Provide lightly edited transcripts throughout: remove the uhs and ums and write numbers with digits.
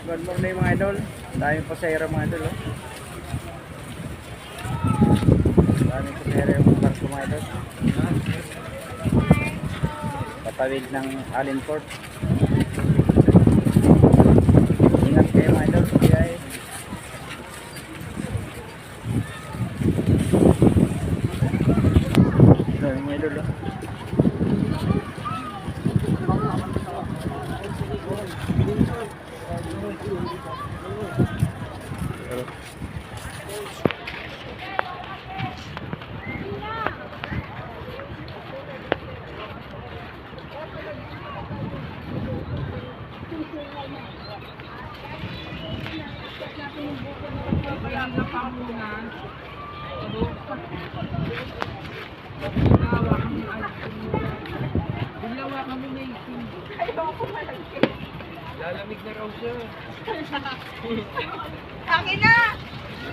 Good morning mga idol. Daming pasahero mga idol. Oh. Daming pasahero yung mga barko mga idol. Patawid ng Allenport. Ingat kayo mga idol. Biyay. Ito yung mga idol. Oh. Lalamig na raw siya. Akin na!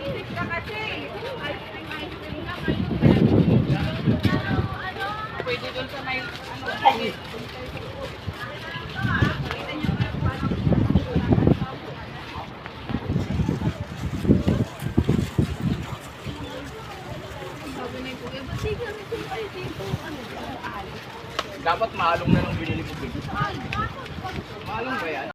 Isip ka kasi. Ice cream na kayo. Pwede doon sa may Dapat maalong na nung binili ko. Maalong ba yan?